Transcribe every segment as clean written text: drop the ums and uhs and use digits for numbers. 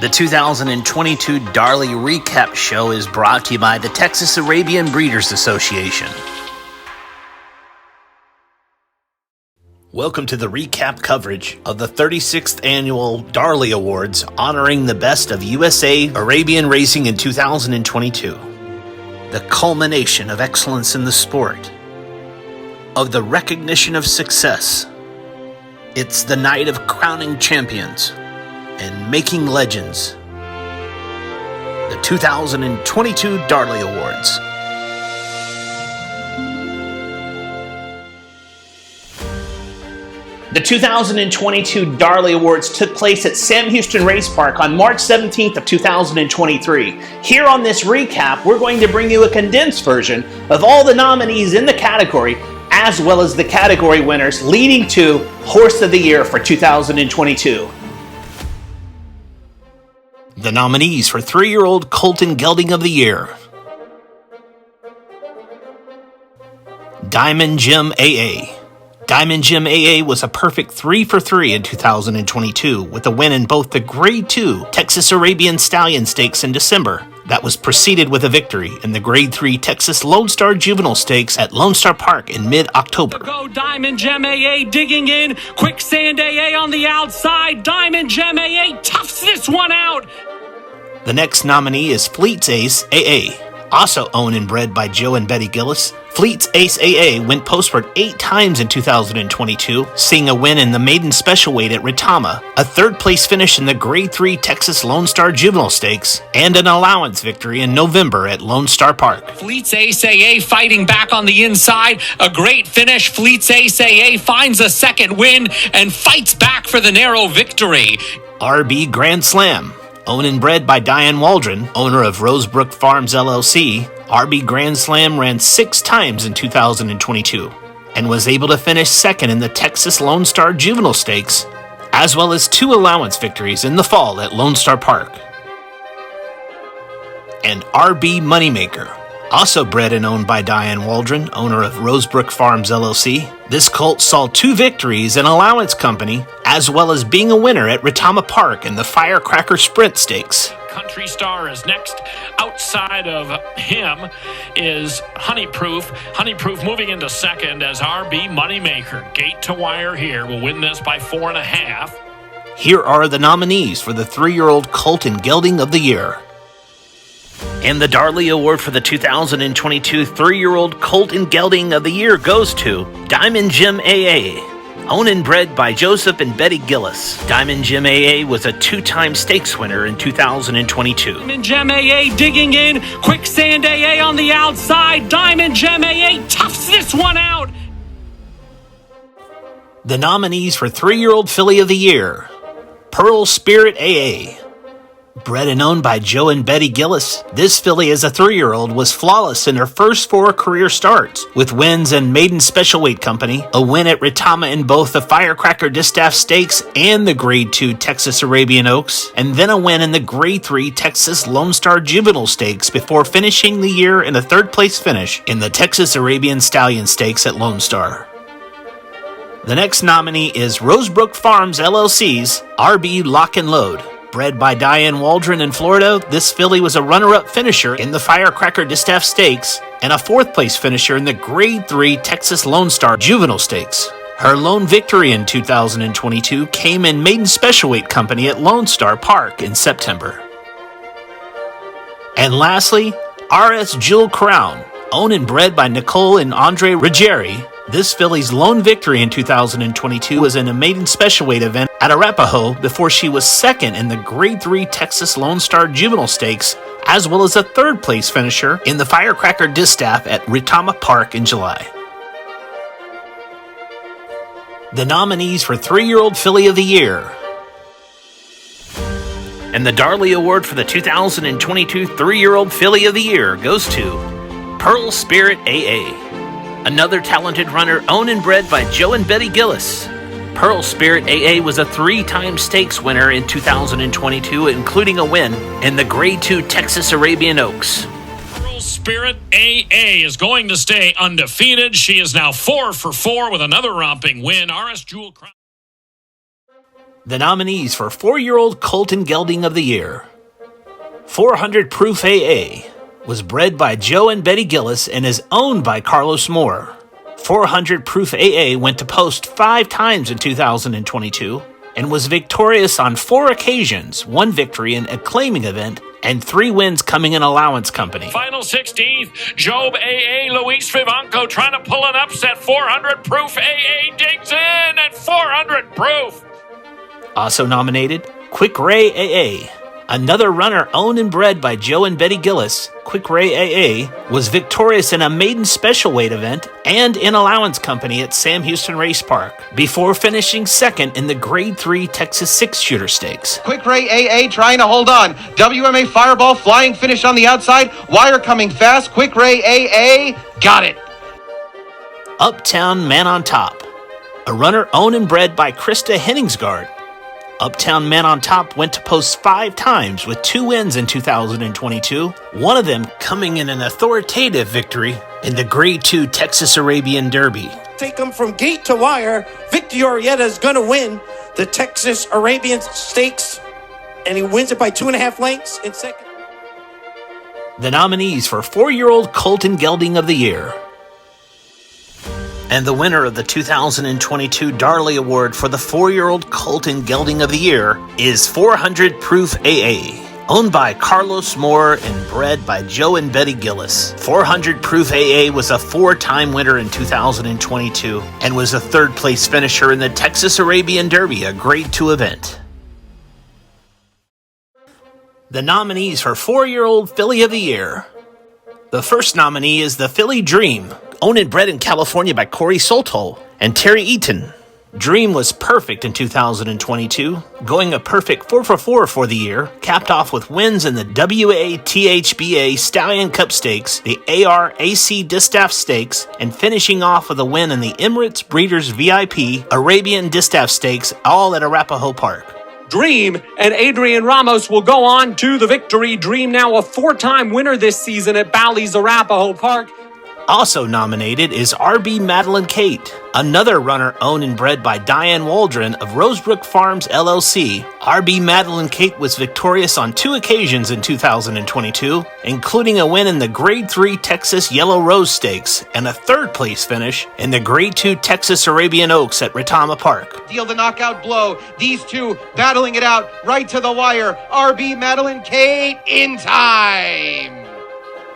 The 2022 Darley Recap Show is brought to you by the Texas Arabian Breeders Association. Welcome to the recap coverage of the 36th Annual Darley Awards, honoring the best of USA Arabian racing in 2022. The culmination of excellence in the sport, of the recognition of success. It's the night of crowning champions and making legends. The 2022 Darley Awards. The 2022 Darley Awards took place at Sam Houston Race Park on March 17th of 2023. Here on this recap, we're going to bring you a condensed version of all the nominees in the category, as well as the category winners, leading to Horse of the Year for 2022. The nominees for 3-year-old Colton Gelding of the Year: Diamond Gem AA. Diamond Gem AA was a perfect 3 for 3 in 2022, with a win in both the Grade 2 Texas Arabian Stallion Stakes in December. That was preceded with a victory in the Grade 3 Texas Lone Star Juvenile Stakes at Lone Star Park in mid-October. Go Diamond Gem AA digging in, Quicksand AA on the outside, Diamond Gem AA toughs this one out. The next nominee is Fleet's Ace AA. Also owned and bred by Joe and Betty Gillis, Fleet's Ace AA went postward 8 times in 2022, seeing a win in the maiden special weight at Retama, a third-place finish in the Grade 3 Texas Lone Star Juvenile Stakes, and an allowance victory in November at Lone Star Park. Fleet's Ace AA fighting back on the inside, a great finish. Fleet's Ace AA finds a second win and fights back for the narrow victory. RB Grand Slam. Owned and bred by Diane Waldron, owner of Rosebrook Farms LLC, RB Grand Slam ran 6 times in 2022 and was able to finish second in the Texas Lone Star Juvenile Stakes, as well as 2 allowance victories in the fall at Lone Star Park. And RB Moneymaker. Also bred and owned by Diane Waldron, owner of Rosebrook Farms LLC, this colt saw 2 victories in Allowance Company, as well as being a winner at Retama Park in the Firecracker Sprint Stakes. Country Star is next. Outside of him is Honeyproof. Honeyproof moving into second as RB Moneymaker. Gate to wire here. Will win this by 4.5. Here are the nominees for the 3-year-old Colton Gelding of the Year. And the Darley Award for the 2022 3-year-old Colton Gelding of the Year goes to Diamond Gem AA. Owned and bred by Joseph and Betty Gillis, Diamond Gem AA was a 2-time stakes winner in 2022. Diamond Gem AA digging in, Quicksand AA on the outside, Diamond Gem AA toughs this one out. The nominees for 3-year-old Filly of the Year: Pearl Spirit AA. Bred and owned by Joe and Betty Gillis, this filly as a 3-year-old was flawless in her first 4 career starts, with wins in Maiden Special Weight Company, a win at Retama in both the Firecracker Distaff Stakes and the Grade 2 Texas Arabian Oaks, and then a win in the Grade 3 Texas Lone Star Juvenile Stakes before finishing the year in a 3rd-place finish in the Texas Arabian Stallion Stakes at Lone Star. The next nominee is Rosebrook Farms LLC's RB Lock and Load. Bred by Diane Waldron in Florida, this filly was a runner-up finisher in the Firecracker Distaff Stakes and a 4th-place finisher in the Grade 3 Texas Lone Star Juvenile Stakes. Her lone victory in 2022 came in Maiden Special Weight Company at Lone Star Park in September. And lastly, RS Jewel Crown. Owned and bred by Nicole and Andre Ruggieri, this filly's lone victory in 2022 was in a maiden special weight event at Arapahoe before she was second in the Grade 3 Texas Lone Star Juvenile Stakes, as well as a 3rd-place finisher in the Firecracker Distaff at Retama Park in July. The nominees for 3-year-old Filly of the Year. And the Darley Award for the 2022 3-year-old Filly of the Year goes to Pearl Spirit AA. Another talented runner owned and bred by Joe and Betty Gillis. Pearl Spirit AA was a 3-time stakes winner in 2022, including a win in the Grade 2 Texas Arabian Oaks. Pearl Spirit AA is going to stay undefeated. She is now 4 for 4 with another romping win. RS Jewel Crown. The nominees for 4-year-old Colton Gelding of the Year. 400 Proof AA was bred by Joe and Betty Gillis and is owned by Carlos Moore. 400 Proof AA went to post 5 times in 2022 and was victorious on 4 occasions, 1 victory in a claiming event, and 3 wins coming in allowance company. Final 16th, Job AA, Luis Vivanco trying to pull an upset. 400 Proof AA digs in at 400 Proof. Also nominated, Quick Ray AA. Another runner owned and bred by Joe and Betty Gillis, Quick Ray AA, was victorious in a maiden special weight event and in allowance company at Sam Houston Race Park, before finishing second in the Grade 3 Texas 6-shooter stakes. Quick Ray AA trying to hold on. WMA Fireball flying finish on the outside. Wire coming fast. Quick Ray AA got it. Uptown Man on Top. A runner owned and bred by Krista Henningsgaard. Uptown Man on Top went to post 5 times with 2 wins in 2022, one of them coming in an authoritative victory in the Grade 2 Texas Arabian Derby. Take them from gate to wire. Victor Arrieta is going to win the Texas Arabian Stakes, and he wins it by 2.5 lengths in second. The nominees for 4-year-old Colton Gelding of the Year. And the winner of the 2022 Darley Award for the 4-year-old Colton Gelding of the Year is 400 Proof AA, owned by Carlos Moore and bred by Joe and Betty Gillis. 400 Proof AA was a 4-time winner in 2022 and was a 3rd-place finisher in the Texas Arabian Derby, a Grade 2 event. The nominees for 4-year-old Filly of the Year. The first nominee is the Filly Dream, owned and bred in California by Corey Solto and Terry Eaton. Dream was perfect in 2022, going a perfect 4-for-4 for the year, capped off with wins in the WATHBA Stallion Cup Stakes, the ARAC Distaff Stakes, and finishing off with a win in the Emirates Breeders VIP Arabian Distaff Stakes, all at Arapahoe Park. Dream and Adrian Ramos will go on to the victory. Dream now a 4-time winner this season at Bally's Arapahoe Park. Also nominated is RB Madeline Kate, another runner owned and bred by Diane Waldron of Rosebrook Farms LLC. RB Madeline Kate was victorious on 2 occasions in 2022, including a win in the Grade 3 Texas Yellow Rose Stakes and a 3rd-place finish in the Grade 2 Texas Arabian Oaks at Retama Park. Deal the knockout blow. These two battling it out right to the wire. RB Madeline Kate in time.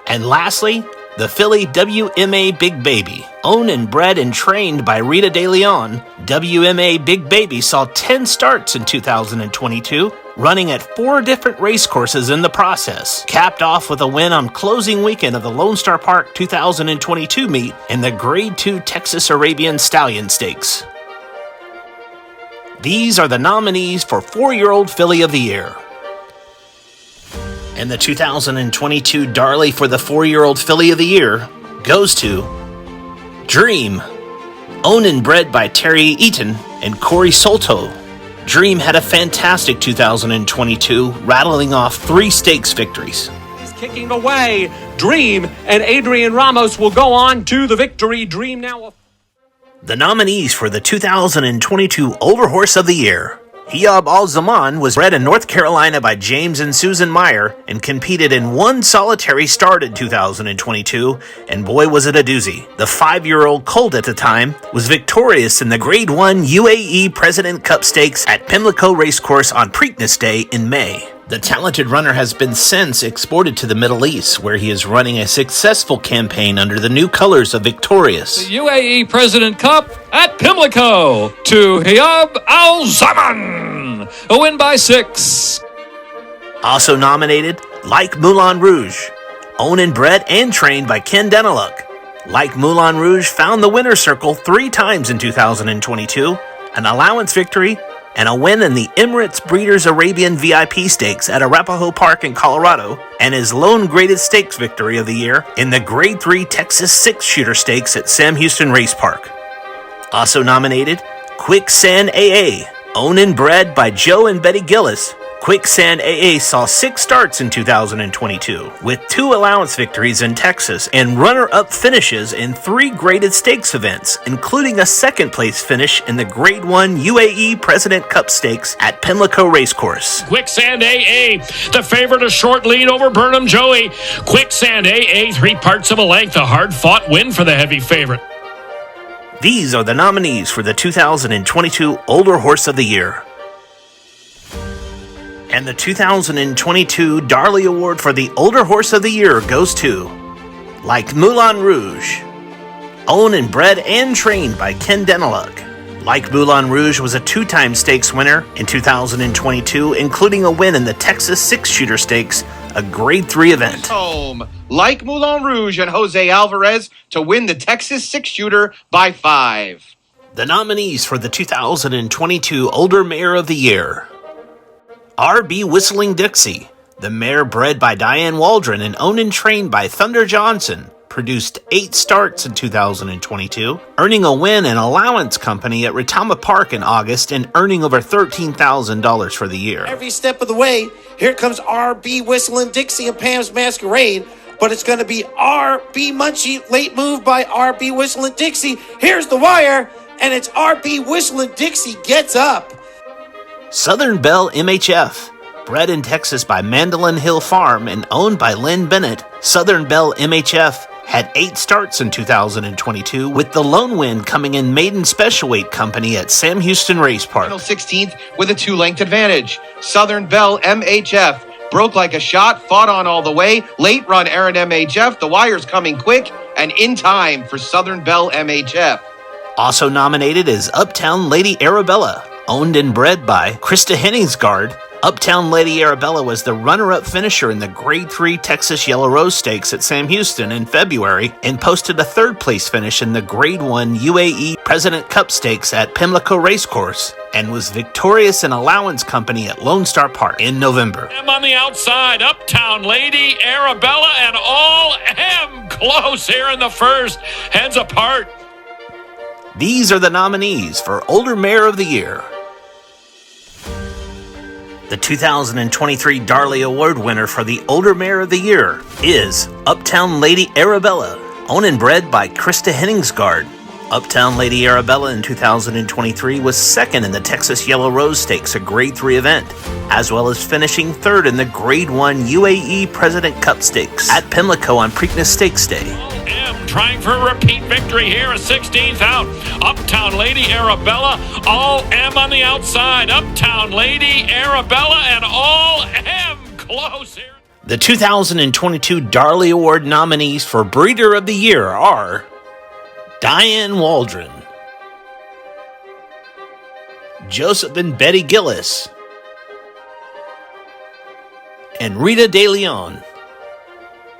And lastly, the Filly WMA Big Baby, owned and bred and trained by Rita De Leon. WMA Big Baby saw 10 starts in 2022, running at 4 different race courses in the process, capped off with a win on closing weekend of the Lone Star Park 2022 meet in the Grade 2 Texas Arabian Stallion Stakes. These are the nominees for 4-year-old Filly of the Year. And the 2022 Darley for the 4-year-old Filly of the Year goes to Dream, owned and bred by Terry Eaton and Corey Solto. Dream had a fantastic 2022, rattling off 3 stakes victories. He's kicking away. Dream and Adrian Ramos will go on to the victory. Dream now. The nominees for the 2022 Overhorse of the Year. Hiyab Al-Zaman was bred in North Carolina by James and Susan Meyer and competed in 1 solitary start in 2022, and boy was it a doozy. The 5-year-old colt at the time was victorious in the Grade 1 UAE President Cup Stakes at Pimlico Racecourse on Preakness Day in May. The talented runner has been since exported to the Middle East, where he is running a successful campaign under the new colors of Victorious. The UAE President Cup at Pimlico to Hiyab Al-Zaman, a win by 6. Also nominated, Like Moulin Rouge, owned and bred and trained by Ken Deneluk. Like Moulin Rouge found the winner's circle 3 times in 2022, an allowance victory, and a win in the Emirates Breeders Arabian VIP Stakes at Arapahoe Park in Colorado, and his lone graded stakes victory of the year in the Grade 3 Texas 6-shooter stakes at Sam Houston Race Park. Also nominated, Quicksand AA, owned and bred by Joe and Betty Gillis. Quicksand AA saw 6 starts in 2022, with 2 allowance victories in Texas and runner-up finishes in 3 graded stakes events, including a second-place finish in the Grade 1 UAE President Cup Stakes at Pimlico Racecourse. Quicksand AA, the favorite, a short lead over Burnham Joey. Quicksand AA, 3 parts of a length, a hard-fought win for the heavy favorite. These are the nominees for the 2022 Older Horse of the Year. And the 2022 Darley Award for the Older Horse of the Year goes to Like Moulin Rouge. Owned and bred and trained by Ken Denelug. Like Moulin Rouge was a 2-time stakes winner in 2022, including a win in the Texas 6-shooter stakes, a Grade 3 event. Home, Like Moulin Rouge and Jose Alvarez to win the Texas 6-shooter by 5. The nominees for the 2022 Older Mare of the Year. R.B. Whistling Dixie, the mare bred by Diane Waldron and owned and trained by Thunder Johnson, produced 8 starts in 2022, earning a win in Allowance Company at Retama Park in August and earning over $13,000 for the year. Every step of the way, here comes R.B. Whistling Dixie and Pam's Masquerade, but it's going to be R.B. Munchie, late move by R.B. Whistling Dixie. Here's the wire, and it's R.B. Whistling Dixie gets up. Southern Belle MHF, bred in Texas by Mandolin Hill Farm and owned by Lynn Bennett, Southern Belle MHF had 8 starts in 2022, with the lone win coming in Maiden Special Weight Company at Sam Houston Race Park. 16th with a 2-length advantage. Southern Belle MHF broke like a shot, fought on all the way. Late run Aaron MHF, the wire's coming quick and in time for Southern Belle MHF. Also nominated is Uptown Lady Arabella. Owned and bred by Krista Henningsgaard, Uptown Lady Arabella was the runner-up finisher in the Grade 3 Texas Yellow Rose Stakes at Sam Houston in February and posted a 3rd-place finish in the Grade 1 UAE President Cup Stakes at Pimlico Racecourse and was victorious in Allowance Company at Lone Star Park in November. M on the outside, Uptown Lady Arabella and all M close here in the first, heads apart. These are the nominees for Older Mare of the Year. The 2023 Darley Award winner for the Older Mare of the Year is Uptown Lady Arabella, owned and bred by Krista Henningsgaard. Uptown Lady Arabella in 2023 was 2nd in the Texas Yellow Rose Stakes, a Grade 3 event, as well as finishing 3rd in the Grade 1 UAE President Cup Stakes at Pimlico on Preakness Stakes Day. M trying for a repeat victory here, a 16th out. Uptown Lady Arabella, all M on the outside. Uptown Lady Arabella and all M close here. The 2022 Darley Award nominees for Breeder of the Year are Diane Waldron, Joseph and Betty Gillis, and Rita De Leon.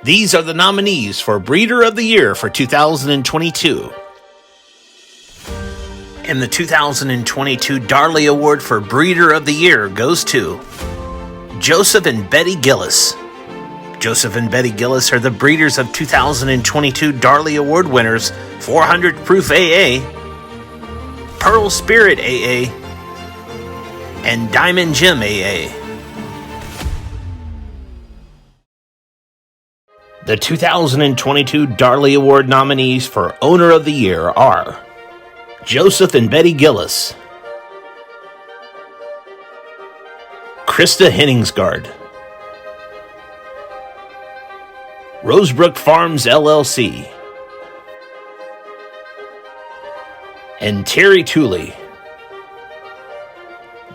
These are the nominees for Breeder of the Year for 2022. And the 2022 Darley Award for Breeder of the Year goes to Joseph and Betty Gillis. Joseph and Betty Gillis are the breeders of 2022 Darley Award winners 400 Proof AA, Pearl Spirit AA, and Diamond Gem AA. The 2022 Darley Award nominees for Owner of the Year are Joseph and Betty Gillis, Krista Henningsgaard, Rosebrook Farms LLC, and Terry Tooley.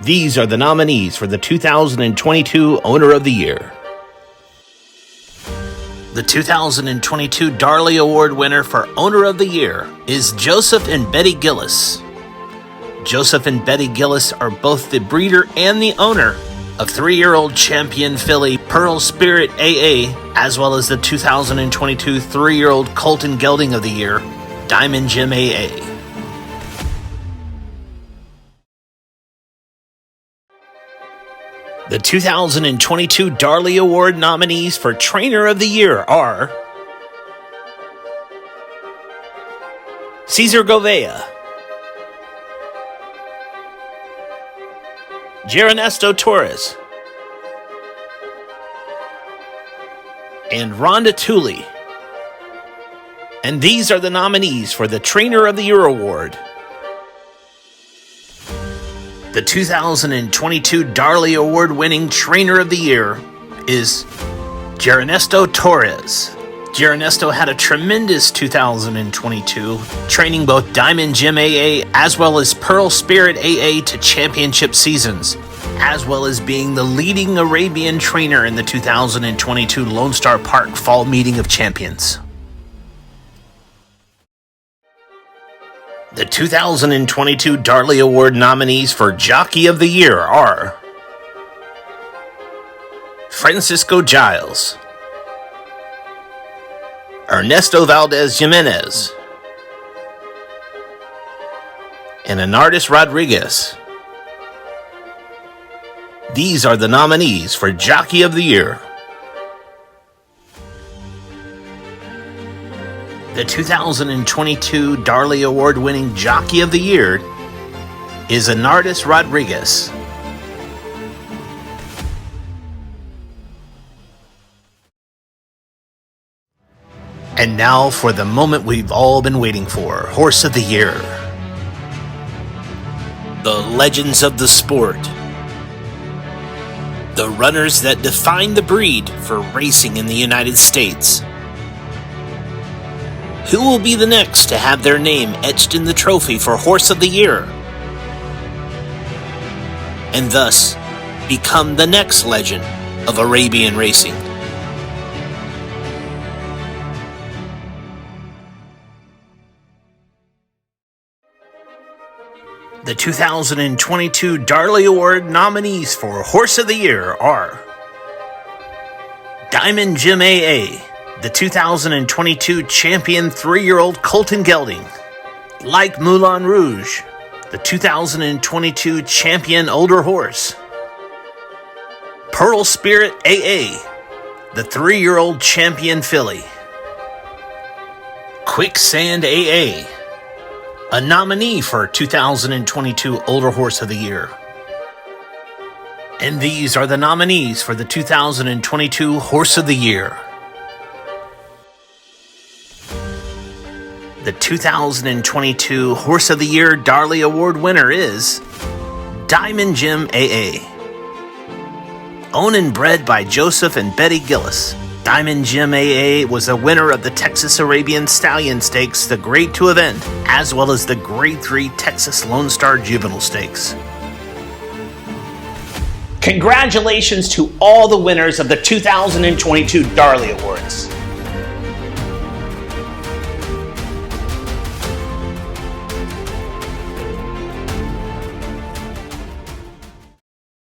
These are the nominees for the 2022 Owner of the Year. The 2022 Darley Award winner for Owner of the Year is Joseph and Betty Gillis. Joseph and Betty Gillis are both the breeder and the owner of 3-year-old champion filly Pearl Spirit AA, as well as the 2022 3-year-old Colton Gelding of the Year, Diamond Gem AA. The 2022 Darley Award nominees for Trainer of the Year are Cesar Govea, Geronesto Torres, and Rhonda Tooley. And these are the nominees for the Trainer of the Year Award. The 2022 Darley Award-winning Trainer of the Year is Ernesto Torres. Ernesto had a tremendous 2022, training both Diamond Gym AA as well as Pearl Spirit AA to championship seasons, as well as being the leading Arabian trainer in the 2022 Lone Star Park Fall Meeting of Champions. The 2022 Darley Award nominees for Jockey of the Year are Francisco Giles, Ernesto Valdez Jimenez, and Enardis Rodriguez. These are the nominees for Jockey of the Year. The 2022 Darley Award-winning Jockey of the Year is Enardis Rodriguez. And now for the moment we've all been waiting for, Horse of the Year. The legends of the sport. The runners that define the breed for racing in the United States. Who will be the next to have their name etched in the trophy for Horse of the Year? And thus, become the next legend of Arabian racing. The 2022 Darley Award nominees for Horse of the Year are Diamond Gym AA, the 2022 champion 3-year-old Colton Gelding. Like Moulin Rouge, the 2022 champion older horse. Pearl Spirit AA, the 3-year-old champion filly. Quicksand AA, a nominee for 2022 Older Horse of the Year. And these are the nominees for the 2022 Horse of the Year. The 2022 Horse of the Year Darley Award winner is Diamond Gym AA. Owned and bred by Joseph and Betty Gillis, Diamond Gym AA was a winner of the Texas Arabian Stallion Stakes, the Grade 2 event, as well as the Grade 3 Texas Lone Star Juvenile Stakes. Congratulations to all the winners of the 2022 Darley Awards.